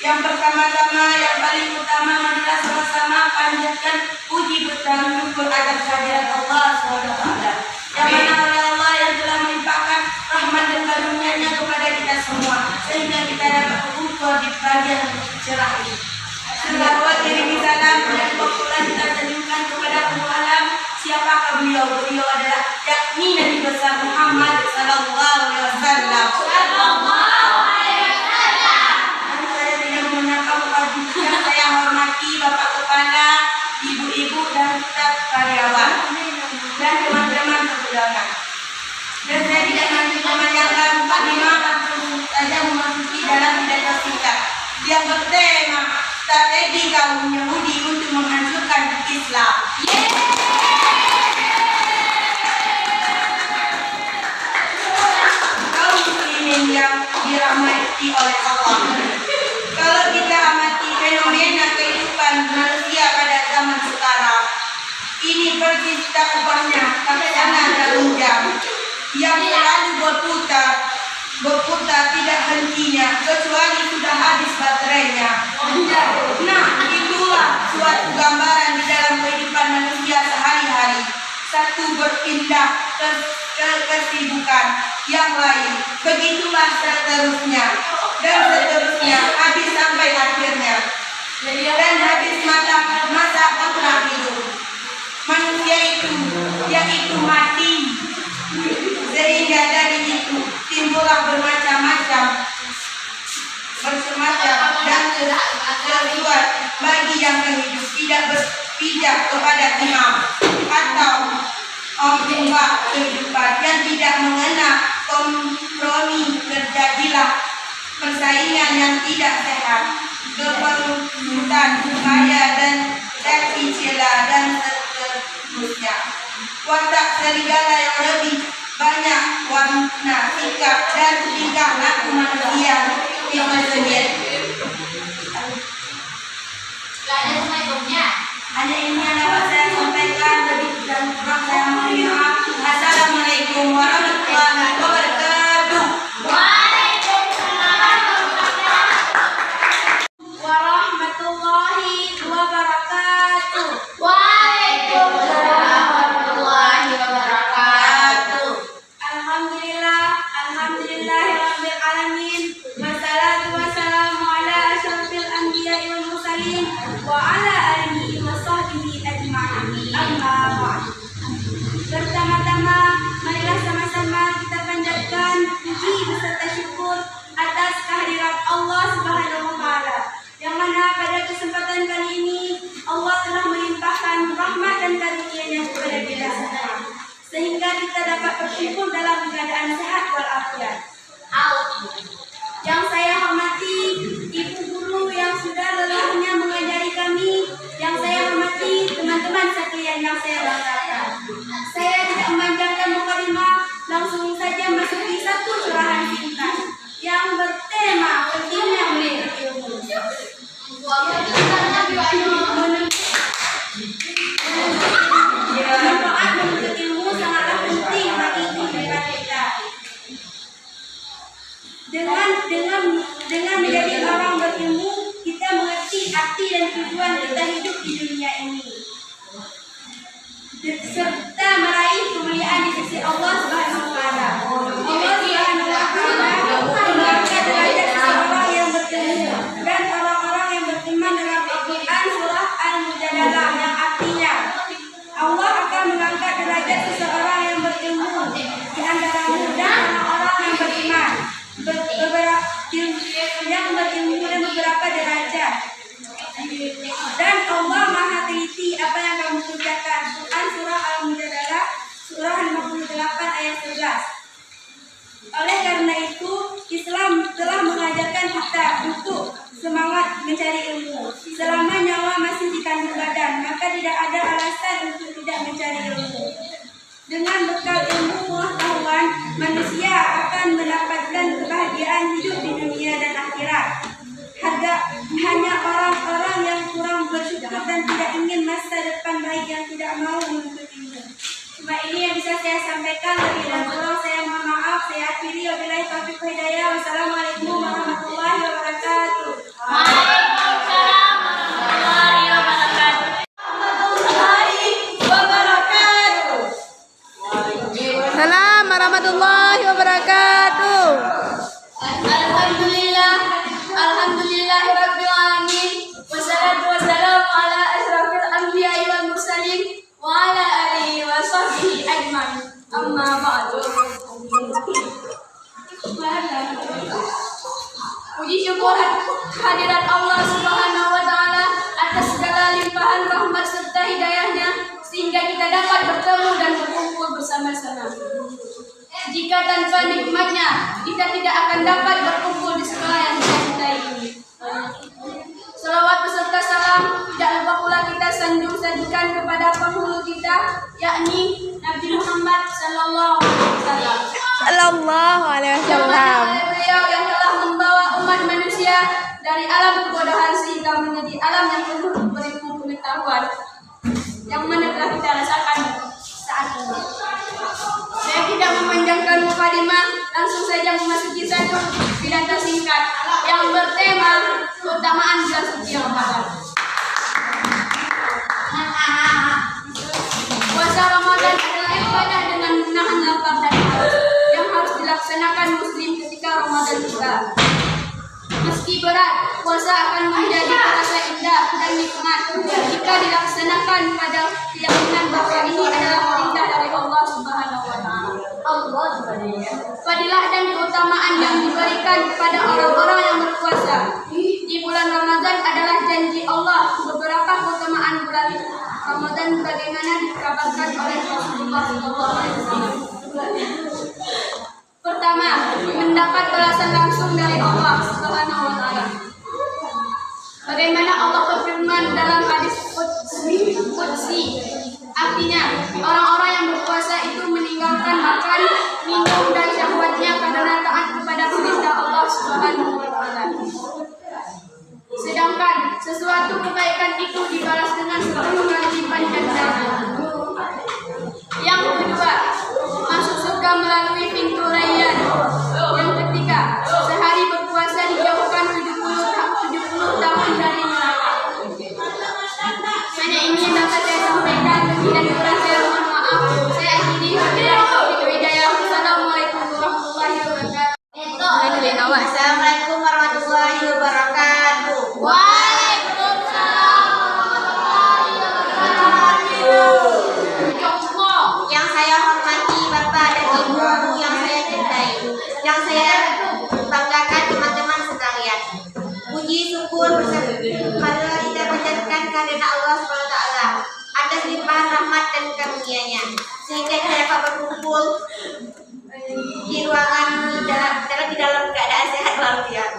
Yang pertama-tama, yang paling utama marilah sama-sama panjatkan puji dan syukur atas kehadirat Allah SWT, yang mana oleh Allah yang telah melimpahkan rahmat dan karunia-Nya kepada kita semua, sehingga kita dapat berkumpul di bagian cerah ini. Selawat kirim salam dan pula kita tunjukkan kepada Ummu Alam siapakah beliau. Beliau adalah yakni Nabi besar Muhammad sallallahu alaihi wasallam. Saya hormati Bapak Kepala, Ibu-ibu dan staf karyawan dan teman-teman pergudangan. Dan saya tidak nanti memanjangkan mukadimah, langsung saja memasuki dalam pidato singkat yang bertema strategi kaum Yahudi untuk menghancurkan Islam. Kaum muslimin yang dirahmati oleh Allah. Kalau kita amati fenomena kehidupan manusia pada zaman sekarang, ini persis tak ubahnya sana jarum jam yang selalu berputar tidak hentinya kecuali sudah habis baterainya. Nah, itulah suatu gambaran di dalam kehidupan manusia sehari-hari. Satu berpindah ke kesibukan yang lain, begitulah seterusnya dan seterusnya habis sampai akhirnya, dan habis masa kontrak hidup manusia itu, yaitu mati. Sehingga dari itu timbullah bermacam-macam dan sesuatu bagi yang hidup tidak berpijak kepada imam atau menyembah kehidupan yang tidak mengenal kompromi. Terjadilah persaingan yang tidak sehat, keperutan, kaya dan cela dan seterusnya. Watak serigala yang lebih banyak warna, sikap dan tingkah laku manusia itu sendiri. Hanya ini yang dapat saya sampaikan, lebih dan kurang saya mohon maaf. Assalamualaikum warahmatullahi wabarakatuh. Pertama-tama, marilah sama-sama kita panjatkan puji beserta syukur atas kehadirat Allah Subhanahu wa Ta'ala, yang mana pada kesempatan kali ini Allah telah melimpahkan rahmat dan karunia-Nya kepada kita semua, sehingga kita dapat bersyukur dalam keadaan sehat walafiat. Yang saya hormati ibu guru yang sudah lelahnya mengajari kami, yang saya hormati teman-teman sekalian yang saya banggakan. Saya tidak memanjangkan mukadimah, langsung saja masuki satu curahan singkat yang bertema pentingnya menuntut ilmu. Manfaat menuntut ilmu sangatlah penting bagi kehidupan kita. Dengan menjadi orang berilmu, kita mengerti arti dan tujuan kita hidup di dunia ini, serta meraih kemuliaan di sisi Allah Subhanahu wa Ta'ala. Allah Subhanahu wa Ta'ala mengangkat derajat seseorang yang berilmu dan orang-orang yang beriman dalam Al-Quran surah Al-Mujadalah, yang artinya Allah akan mengangkat derajat seseorang yang berilmu di antaramu dan orang-orang yang beriman, yang berilmu dan beberapa derajat. Dan Allah Maha teliti apa yang kamu kerjakan. Quran surah Al-Mujadalah surah 58 ayat 11. Oleh karena itu, Islam telah mengajarkan kita untuk semangat mencari ilmu. Selama nyawa masih di kandung badan, maka tidak ada alasan untuk tidak mencari ilmu. Dengan bekal ilmu pengetahuan, manusia akan mendapatkan kebahagiaan hidup di dunia dan akhirat. Hanya orang-orang yang kurang bersyukur dan tidak ingin masa depan baik yang tidak mau menuntut ilmu. Cuma ini yang bisa saya sampaikan. Lebih dan kurang saya mohon maaf. Saya akhiri. Wabillahi taufiq wal hidayah. Wassalamualaikum warahmatullahi wabarakatuh. Waalaikumsalam warahmatullahi wabarakatuh. Salam warahmatullahi wabarakatuh. Alhamdulillahirabbil alamin. Wassalatu wassalamu ala asyrafil anbiya'i wal mursalin wa ala alihi wa sahbihi ajmain. Amma ba'du. Puji syukur hadirat Allah Subhanahu wa taala atas segala limpahan rahmat serta hidayahnya sehingga kita dapat bertemu dan berkumpul bersama-sama. Jika tanpa nikmatnya, kita tidak akan dapat berkumpul di sekolah yang kita cintai ini. Salawat beserta salam tidak lupa pula kita sanjung-sanjungkan kepada penghulu kita, yakni Nabi Muhammad Sallallahu Alaihi Wasallam. Sallallahu alaihi Yang mana wasallam. oleh beliau yang telah membawa umat manusia dari alam kebodohan sehingga menjadi alam yang penuh berilmu pengetahuan, yang mana telah kita rasakan saat ini. Saya tidak memanjangkan mukadimah, langsung saja memasuki satu pidato singkat yang bertema keutamaan bulan suci Ramadan. Puasa Ramadan adalah ibadah dengan menahan lapar dan haus yang harus dilaksanakan muslim ketika Ramadan tiba. Meski berat, puasa akan menjadi terasa indah dan nikmat jika dilaksanakan pada keyakinan bahwa ini adalah perintah dari Allah Subhanahu wa taala. Fadilah dan keutamaan yang diberikan kepada orang-orang yang berpuasa di bulan Ramadan adalah janji Allah. Beberapa keutamaan bulan Ramadan bagaimana dikabarkan oleh Rasulullah SAW. Pertama, mendapat balasan langsung dari Allah Subhanahu wa taala. Bagaimana Allah berfirman dalam hadis qudsi, artinya orang-orang yang berpuasa itu meninggalkan makan, minum dan syahwatnya karena taat kepada perintah Allah Subhanahu wa taala. Sedangkan sesuatu kebaikan itu dibalas dengan 10 kali lipat ganda. Yang kedua, masuk surga melalui pintu rayyan. Yang ketiga, sehari berpuasa dijauhkan 70 tahun dari neraka. Hanya ini yang dapat saya sampaikan. Lebih dan kurang saya mohon maaf. Saya akhiri. Wabillahi taufiq wal hidayah. Wassalamualaikum warahmatullahi wabarakatuh. Assalamualaikum warahmatullahi wabarakatuh. Waalaikumsalam warahmatullahi wabarakatuh. Yang saya hormati Bapak dan Ibu yang saya cintai, yang saya banggakan teman-teman sekalian. Puji syukur marilah kita panjatkan kehadirat Allah SWT atas limpahan rahmat dan karunia-Nya sehingga kita dapat berkumpul di ruangan di dalam keadaan sehat walafiat.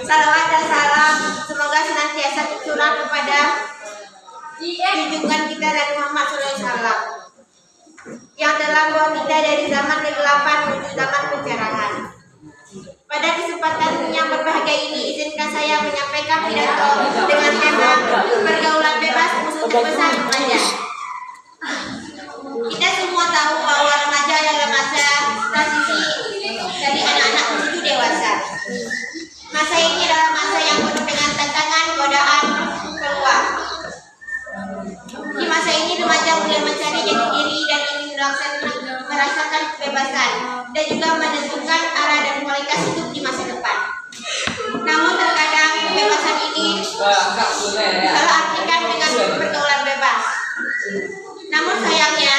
Salawat dan salam semoga senantiasa tercurah kepada junjungan kita dari Muhammad SAW yang telah membawa kita dari zaman kegelapan menuju zaman pencerahan. Pada kesempatan yang berbahagia ini, izinkan saya menyampaikan pidato dengan tema pergaulan bebas musuh terbesar remaja. Kita semua tahu bahwa remaja adalah masa transisi dari anak-anak menuju dewasa. Masa ini adalah masa yang penuh dengan tantangan, godaan, peluang. Di masa ini remaja mulai mencari jati diri dan ingin merasakan kebebasan dan juga menentukan arah dan kualitas hidup di masa depan. Namun terkadang kebebasan ini salah artikan dengan pergaulan bebas. Namun sayangnya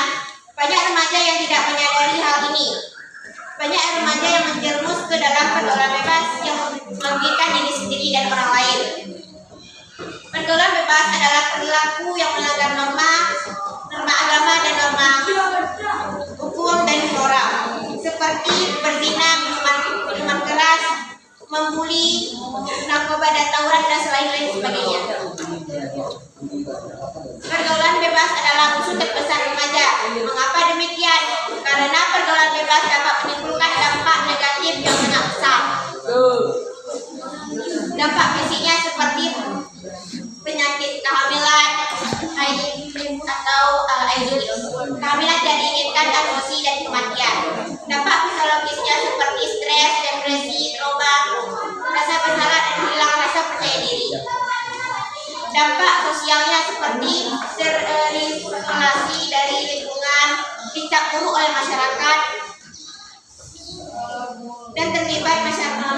banyak remaja yang tidak menyadari hal ini. Banyak remaja yang menjerumus ke dalam pergaulan bebas yang merugikan diri sendiri dan orang lain. Pergaulan bebas adalah perilaku yang melanggar norma agama dan norma hukum dan moral, seperti berzina, kepada tawuran dan selain-lain sebagainya. Pergaulan bebas adalah musuh terbesar remaja. Mengapa demikian? Karena pergaulan bebas dapat menimbulkan dampak negatif yang sangat besar. Dampak fisiknya seperti penyakit kehamilan, HIV atau AIDS, kehamilan tidak diinginkan, aborsi dan kematian. Dampak psikologisnya seperti stres, depresi, trauma, rasa bersalah dan hilang rasa percaya diri. Dampak sosialnya seperti terisolasi dari lingkungan, dicap buruk oleh masyarakat, dan terlibat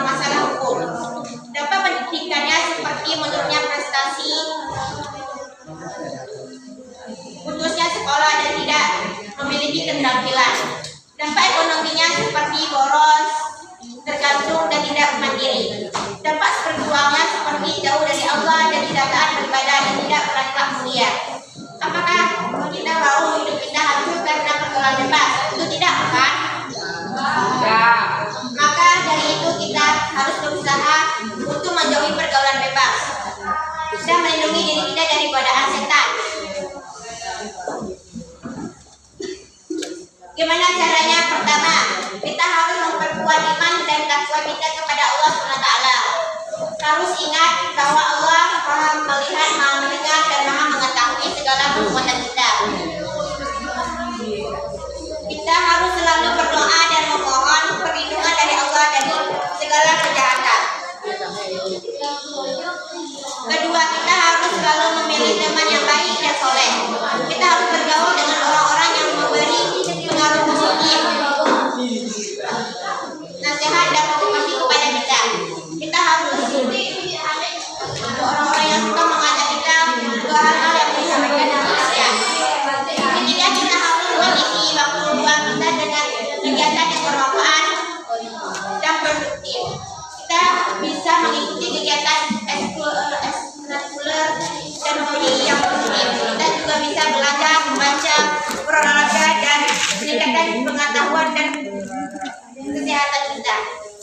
masalah hukum. Dampak pendidikannya seperti menurunnya prestasi, putusnya sekolah dan tidak memiliki keterampilan. Dampak ekonominya seperti boros, tergantung dan tidak mandiri. Dampak spiritualnya seperti jauh dari Allah dan tidak taat beribadah dan tidak berakhlak mulia. Apakah kita mau hidup kita hancur karena pergaulan bebas? Itu tidak, kan? Maka dari itu kita harus berusaha untuk menjauhi pergaulan bebas dan melindungi diri kita dari godaan setan. Gimana caranya? Pertama, kita harus memperkuat iman dan takwa kita kepada Allah SWT. Harus ingat bahwa Allah Maha melihat, Maha mendengar, dan Maha mengetahui segala perbuatan kita. Kita harus selalu berdoa dan memohon perlindungan dari Allah dari segala kejahatan. Kedua, kita harus selalu memilih teman yang baik dan soleh. Kita harus bergaul dengan orang-orang yang memberi pengaruh positif, nasihat dan motivasi kepada kita. Kita harus orang-orang yang suka mengajak kita ke hal-hal yang bisa menjadi manusia. Ketiga, kita harus mengisi waktu luang kita dengan kegiatan yang bermanfaat dan produktif. Kita bisa mengikuti kegiatan ekstrakurikuler dan hobi yang positif. Kita juga bisa belajar, membaca, berolahraga dan meningkatkan pengetahuan dan kesehatan kita.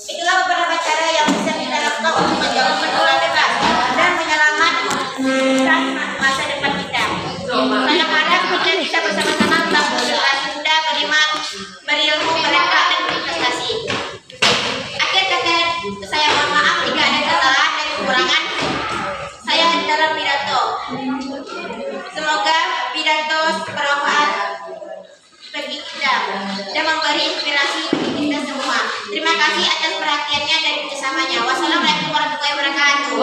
Itulah beberapa cara yang bisa kita lakukan untuk menjauhi pergaulan bebas dan menyelamatkan masa depan kita. Saya harap kita bisa bersama-sama membangun generasi muda beriman, berilmu, berakhlak dan berprestasi. Akhir kata saya mohon maaf jika ada kesalahan dan kekurangan saya dalam pidato. Semoga pidato bermanfaat bagi kita dan memberi inspirasi bagi kita semua. Terima kasih atas perhatiannya dan kerjasamanya. Wassalamualaikum warahmatullahi wabarakatuh.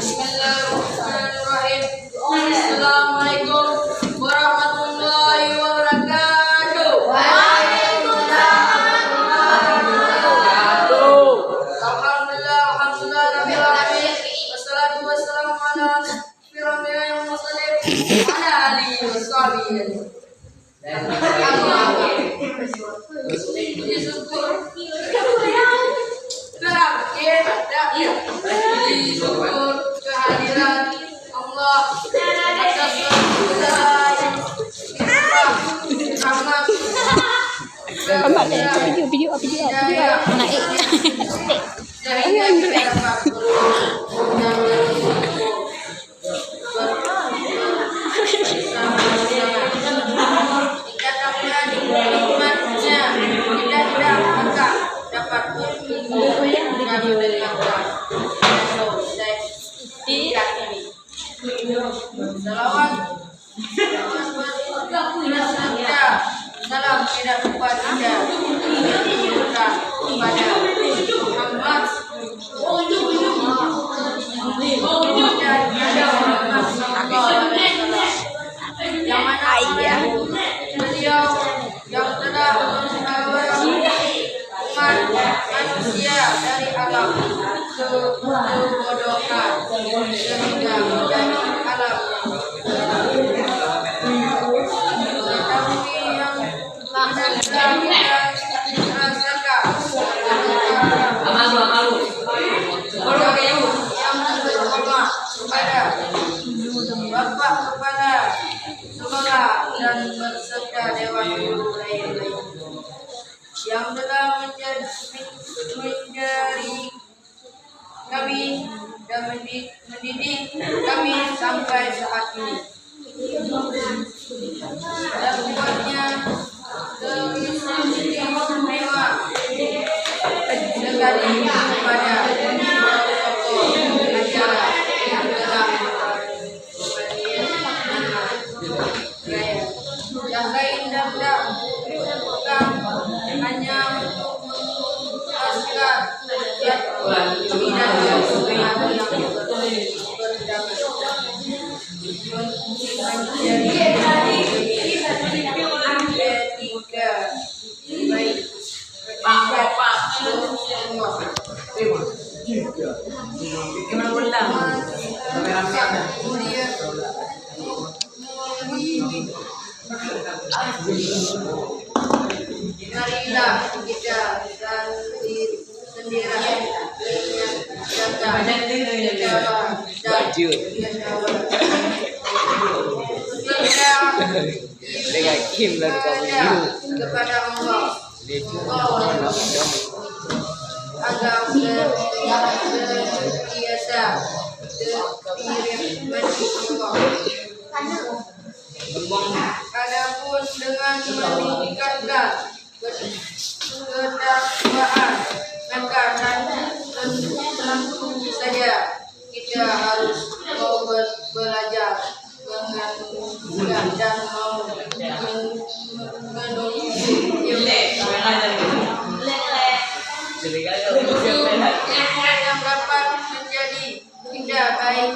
Bismillahirrahmanirrahim. Assalamualaikum warahmatullahi wabarakatuh. Alhamdulillah, alhamdulillah rabbil alamin. Wassalatu wassalamu ala asyrofil anbiya'i wal mursalin wa ala alihi washabihi. Syukur kehadiran Allah atas Video naik. Salam tidak lupa tidak kepada Muhammad yang mana beliau yang telah umat manusia dari alam kebodohan sehingga menjadi alam Bapak Kepala Sekolah dan berserta Dewan Guru lain-lain yang telah kami dan mendidik kami sampai saat ini. Dan buatnya teristimewa sekali kepada tokoh acara yang telah yang lain dapat bukan hanya untuk menguaskan pembinaan yang etika baik marilah kita sendiri Dengan Kim lalu kamu kepada Allah agar senantiasa diridhoi Allah. Adapun dengan meningkatkan ketakwaan, maka tentu saja kita harus mau belajar dengan dan mau menuju ilmu yang dapat menjadi tidak baik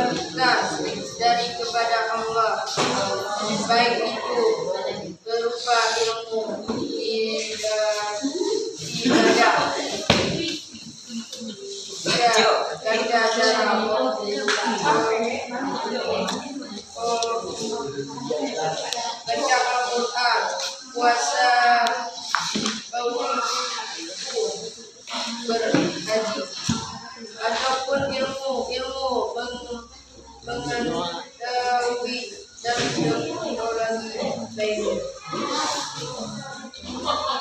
mendapatkan dari kepada Allah, baik itu berupa ilmu ibadah dan cara baca Al-Quran, puasa, berhaji, ataupun ilmu mengetahui dan teknologi lainnya.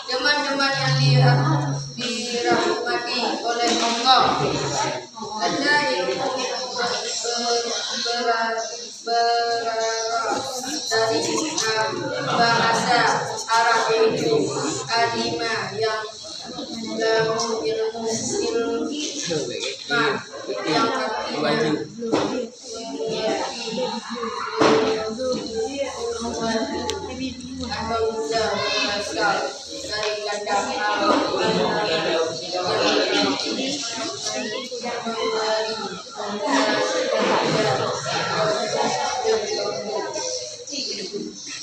Teman-teman yang dirahmati oleh Allah, ada ilmu dari bahasa Arab itu kalimah yang ilmu yang artinya atau sudah berasal dari kata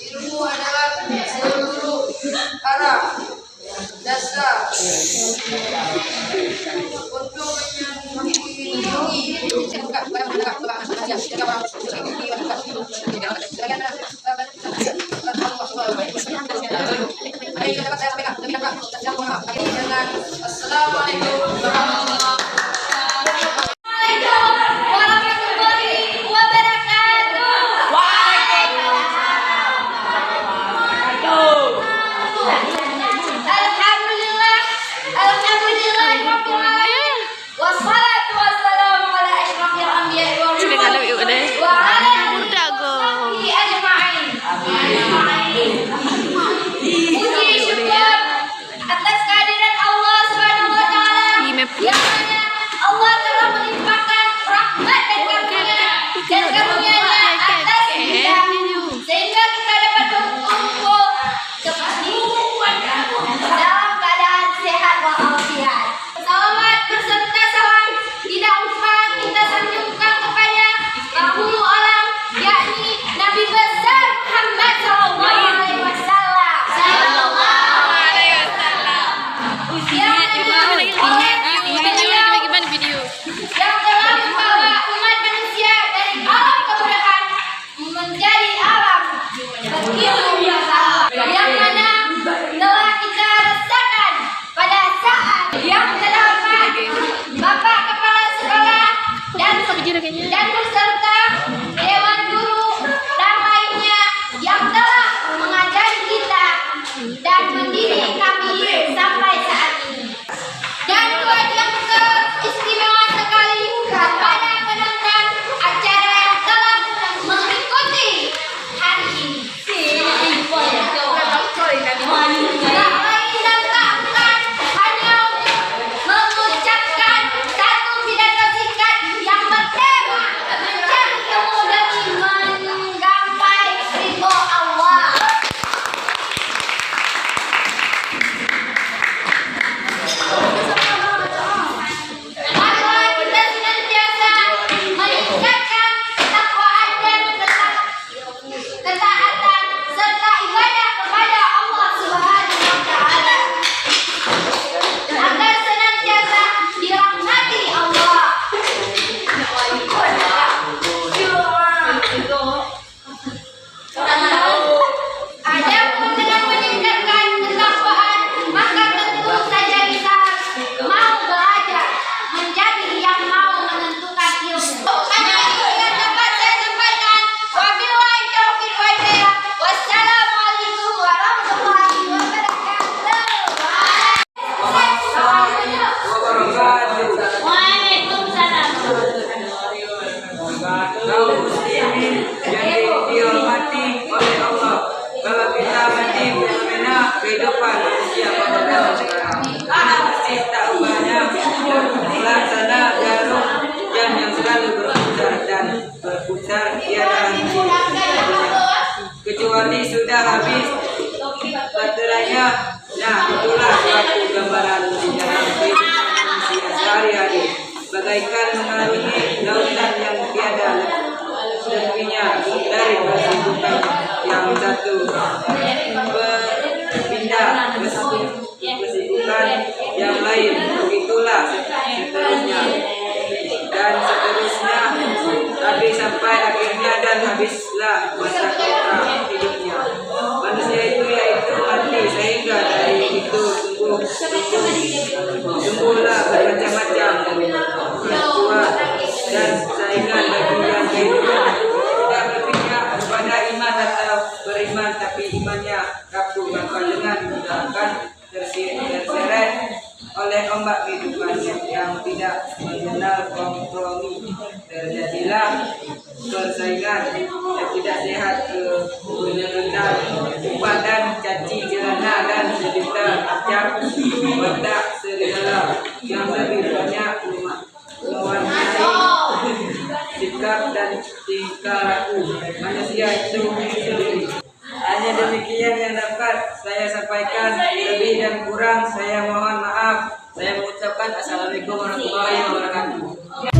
ilmu adalah seluruh arah dasar untuk Assalamualaikum warahmatullahi wabarakatuh. Alhamdulillah wassalatu wassalamu ala asyrafil anbiya'i wal mursalin wa ala alihi ajma'in. Puji syukur atas kehadiran Allah Subhanahu wa taala yang mana Allah telah melimpahkan rahmat dan karunia-Nya atas kita sehingga kita dapat berkumpul dalam keadaan sehat walafiat. Salawat berserta salam tidak lupa kita sanjungkan kepada penghulu alam, yakni Nabi besar Muhammad sallallahu alaihi wasallam. Yang telah membawa umat manusia dari alam kemudahan menjadi alam berilmu yang mana telah kita rasakan pada saat yang terdapat Bapak Kepala Sekolah dan beserta Dewan Guru dan lainnya yang telah mengajari kita dan mendidik kami ketaatan, serta ibadah kepada Allah Subhanahu wa Ta'ala, agar senantiasa dirahmati Allah. Adapun dengan meningkatkan ketakwaan, maka tentu saja kita mau belajar menjadi yang mau menentukan ilmu. Hanya itu yang dapat saya sampaikan. Wabillahi taufiq wal hidayah. Wassalamualaikum warahmatullahi wabarakatuh. Waalaikumsalam. Kaum muslimin yang dihormati oleh Allah, kalau kita mati fenomena kehidupan manusia pada zaman sekarang masih tak banyak pelaksana jarum yang selalu berputar tiada henti, kecuali sudah habis baterainya. Nah, itulah suatu gambaran di dalam kehidupan manusia sehari-hari, bagaikan mengarungi lautan yang tiada tepinya dari kesibukan yang satu berpindah ke kesibukan yang lain, begitulah seterusnya dan seterusnya, habis sampai akhirnya dan habislah masa kontrak hidupnya. Manusia itu yaitu mati, sehingga dari itu tumbuhlah bermacam-macam peristiwa dan saingan bagi yang kehidupan tidak berpihak kepada iman atau beriman, tapi imannya rapuh, maka dengan akan terseret oleh ombak kehidupan yang tidak mengenal kompromi, terjadilah persaingan yang tidak sehat, kebenaran, upah dan caci celana dan sejuta acap watak serigala yang lebih banyak mewarnai sikap dan tingkah laku manusia itu sendiri. Hanya demikian yang dapat saya sampaikan, lebih dan kurang saya mohon maaf. Saya mengucapkan assalamualaikum warahmatullahi wabarakatuh.